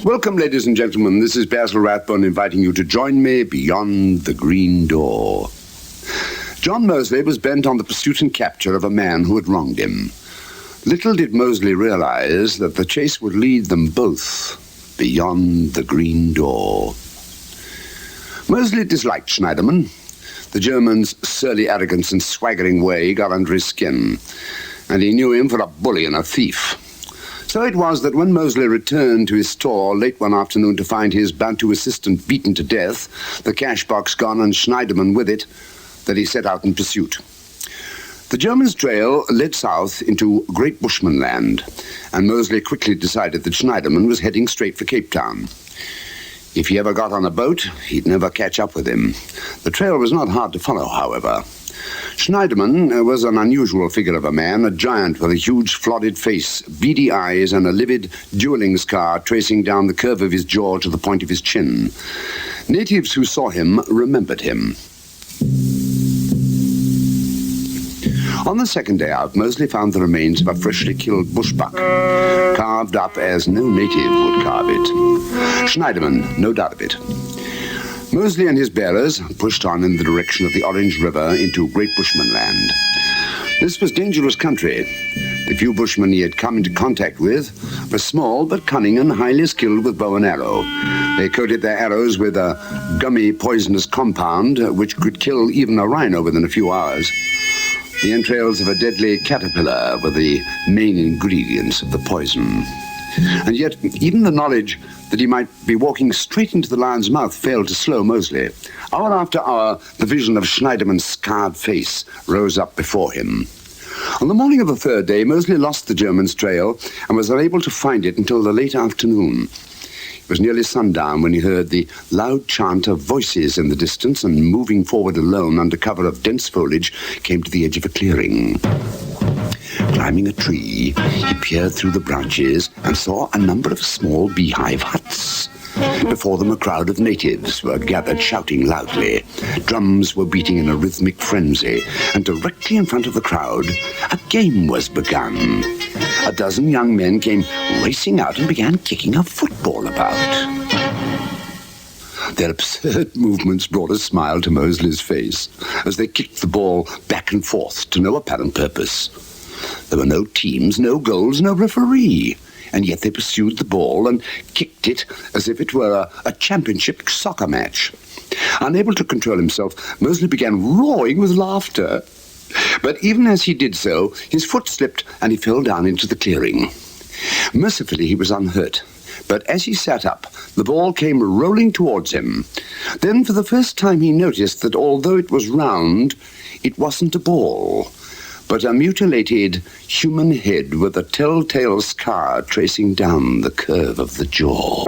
Welcome, ladies and gentlemen. This is Basil Rathbone inviting you to join me beyond the green door. John Mosley was bent on the pursuit and capture of a man who had wronged him. Little did Mosley realize that the chase would lead them both beyond the green door. Mosley disliked Schneiderman. The German's surly arrogance and swaggering way got under his skin, and he knew him for a bully and a thief. So it was that when Mosley returned to his store late one afternoon to find his Bantu assistant beaten to death, the cash box gone and Schneiderman with it, that he set out in pursuit. The German's trail led south into Great Bushman land, and Mosley quickly decided that Schneiderman was heading straight for Cape Town. If he ever got on a boat, he'd never catch up with him. The trail was not hard to follow, however. Schneiderman was an unusual figure of a man, a giant with a huge florid face, beady eyes, and a livid dueling scar tracing down the curve of his jaw to the point of his chin. Natives who saw him remembered him. On the second day out, Mosley found the remains of a freshly killed bushbuck, carved up as no native would carve it. Schneiderman, no doubt of it. Mosley and his bearers pushed on in the direction of the Orange River into Great Bushman land. This was dangerous country. The few bushmen he had come into contact with were small but cunning and highly skilled with bow and arrow. They coated their arrows with a gummy poisonous compound which could kill even a rhino within a few hours. The entrails of a deadly caterpillar were the main ingredients of the poison. And yet, even the knowledge that he might be walking straight into the lion's mouth failed to slow Mosley. Hour after hour, the vision of Schneiderman's scarred face rose up before him. On the morning of the third day, Mosley lost the German's trail and was unable to find it until the late afternoon. It was nearly sundown when he heard the loud chant of voices in the distance, and moving forward alone under cover of dense foliage, came to the edge of a clearing. Climbing a tree, he peered through the branches and saw a number of small beehive huts. Before them a crowd of natives were gathered shouting loudly. Drums were beating in a rhythmic frenzy, and directly in front of the crowd, a game was begun. A dozen young men came racing out and began kicking a football about. Their absurd movements brought a smile to Mosley's face as they kicked the ball back and forth to no apparent purpose. There were no teams, no goals, no referee, and yet they pursued the ball and kicked it as if it were a championship soccer match. Unable to control himself, Mosley began roaring with laughter. But even as he did so, his foot slipped and he fell down into the clearing. Mercifully, he was unhurt. But as he sat up, the ball came rolling towards him. Then, for the first time, he noticed that although it was round, it wasn't a ball, but a mutilated human head with a telltale scar tracing down the curve of the jaw.